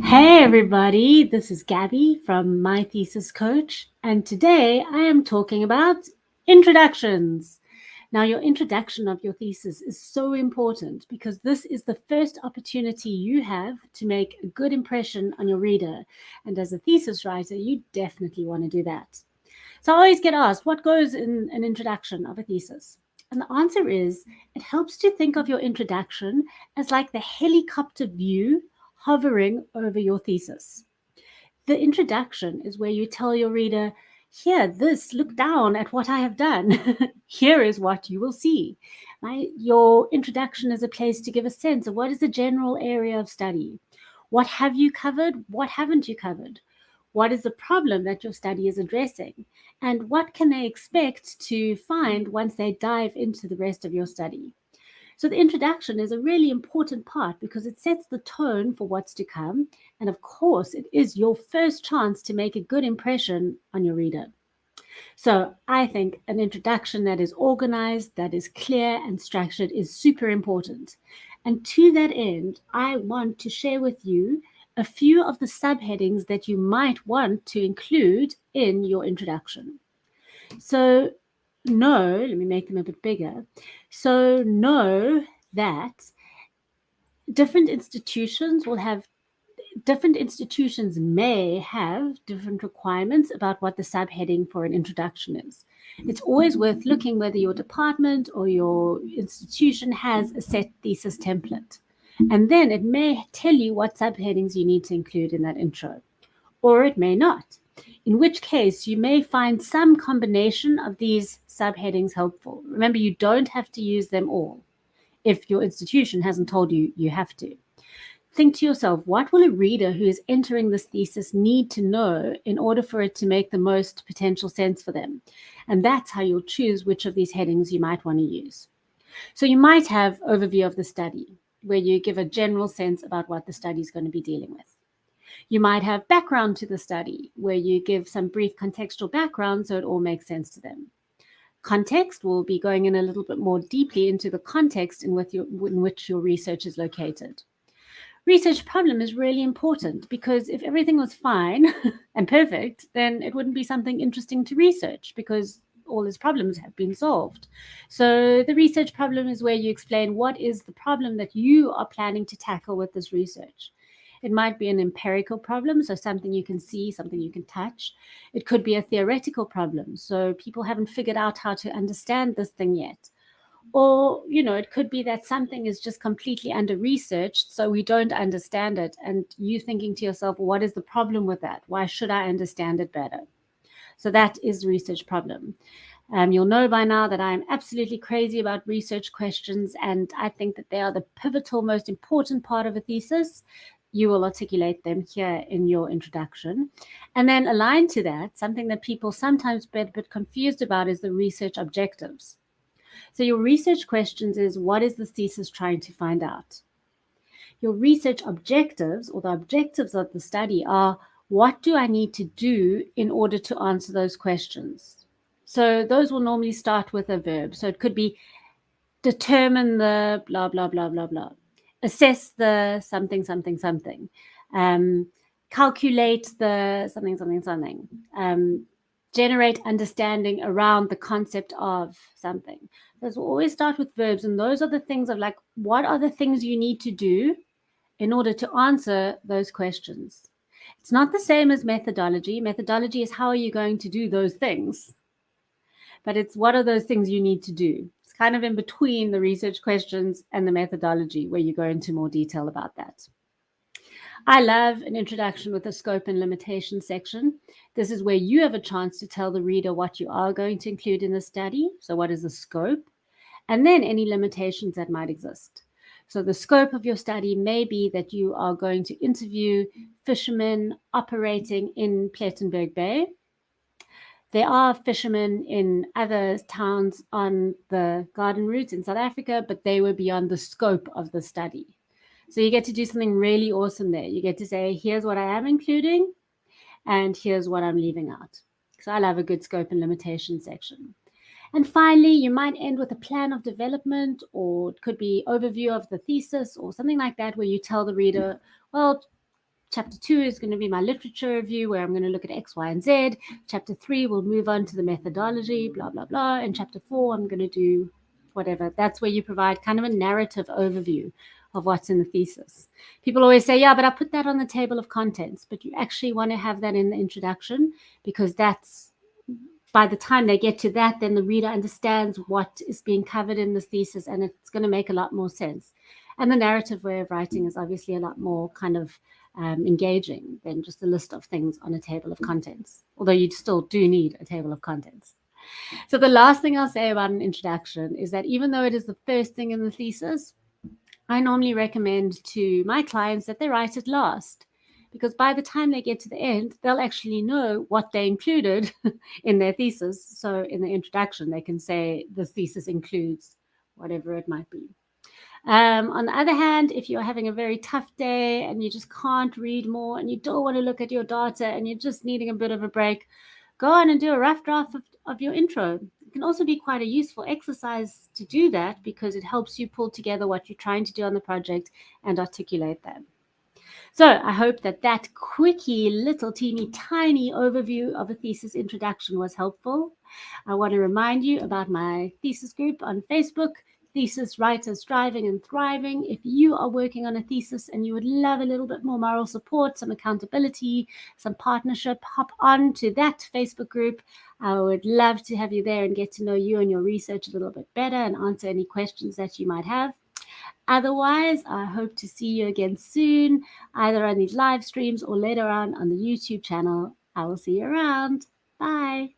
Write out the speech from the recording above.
Hey everybody, this is Gabby from My Thesis Coach, and today I am talking about introductions. Now, your introduction of your thesis is so important because this is the first opportunity you have to make a good impression on your reader. And as a thesis writer, you definitely want to do that. So I always get asked, what goes in an introduction of a thesis? And the answer is it helps to think of your introduction as like the helicopter view hovering over your thesis. The introduction is where you tell your reader, here, this, look down at what I have done. Here is what you will see. Right? Your introduction is a place to give a sense of what is the general area of study. What have you covered? What haven't you covered? What is the problem that your study is addressing? And what can they expect to find once they dive into the rest of your study? So, the introduction is a really important part because it sets the tone for what's to come. And of course, it is your first chance to make a good impression on your reader. So, I think an introduction that is organized, that is clear and structured is super important. And to that end, I want to share with you a few of the subheadings that you might want to include in your introduction. So, let me make them a bit bigger. So, know that different institutions will have different institutions may have different requirements about what the subheading for an introduction is. It's always worth looking whether your department or your institution has a set thesis template. And then it may tell you what subheadings you need to include in that intro, or it may not. In which case, you may find some combination of these subheadings helpful. Remember, you don't have to use them all if your institution hasn't told you you have to. Think to yourself, what will a reader who is entering this thesis need to know in order for it to make the most potential sense for them? And that's how you'll choose which of these headings you might want to use. So you might have overview of the study, where you give a general sense about what the study is going to be dealing with. You might have background to the study, where you give some brief contextual background so it all makes sense to them. Context will be going in a little bit more deeply into the context in which your research is located. Research problem is really important because if everything was fine and perfect, then it wouldn't be something interesting to research because all its problems have been solved. So the research problem is where you explain what is the problem that you are planning to tackle with this research. It might be an empirical problem, so something you can see, something you can touch. It could be a theoretical problem, so people haven't figured out how to understand this thing yet. Or, it could be that something is just completely under researched, so we don't understand it. And you thinking to yourself, what is the problem with that? Why should I understand it better? So that is the research problem. You'll know by now that I'm absolutely crazy about research questions, and I think that they are the pivotal, most important part of a thesis. You will articulate them here in your introduction. And then aligned to that, something that people sometimes get a bit confused about is the research objectives. So your research questions is, what is the thesis trying to find out? Your research objectives or the objectives of the study are, what do I need to do in order to answer those questions? So those will normally start with a verb. So it could be determine the blah, blah, blah, blah, blah. Assess the something, something, something. Calculate the something, something, something. Generate understanding around the concept of something. Those will always start with verbs, and those are the things of like, what are the things you need to do in order to answer those questions? It's not the same as methodology. Methodology is how are you going to do those things, but it's what are those things you need to do. It's kind of in between the research questions and the methodology where you go into more detail about that. I love an introduction with a scope and limitation section. This is where you have a chance to tell the reader what you are going to include in the study. So what is the scope? And then any limitations that might exist. So the scope of your study may be that you are going to interview fishermen operating in Plettenberg Bay. There are fishermen in other towns on the garden route in South Africa, but they were beyond the scope of the study. So you get to do something really awesome there. You get to say, here's what I am including, and here's what I'm leaving out. So I love a good scope and limitation section. And finally, you might end with a plan of development, or it could be overview of the thesis or something like that, where you tell the reader, well, Chapter 2 is going to be my literature review, where I'm going to look at X, Y, and Z. Chapter 3 will move on to the methodology, blah, blah, blah. And chapter 4, I'm going to do whatever. That's where you provide kind of a narrative overview of what's in the thesis. People always say, yeah, but I put that on the table of contents. But you actually want to have that in the introduction, because that's, by the time they get to that, then the reader understands what is being covered in this thesis, and it's going to make a lot more sense. And the narrative way of writing is obviously a lot more kind of engaging than just a list of things on a table of contents, although you still do need a table of contents. So the last thing I'll say about an introduction is that even though it is the first thing in the thesis, I normally recommend to my clients that they write it last, because by the time they get to the end, they'll actually know what they included in their thesis. So in the introduction, they can say the thesis includes whatever it might be. On the other hand, if you're having a very tough day and you just can't read more and you don't want to look at your data and you're just needing a bit of a break, go on and do a rough draft of your intro. It can also be quite a useful exercise to do that, because it helps you pull together what you're trying to do on the project and articulate them. So I hope that that quickie, little, teeny, tiny overview of a thesis introduction was helpful. I want to remind you about my thesis group on Facebook, Thesis Writers Striving and Thriving. If you are working on a thesis and you would love a little bit more moral support, some accountability, some partnership, hop on to that Facebook group. I would love to have you there and get to know you and your research a little bit better and answer any questions that you might have. Otherwise, I hope to see you again soon, either on these live streams or later on the YouTube channel. I will see you around. Bye.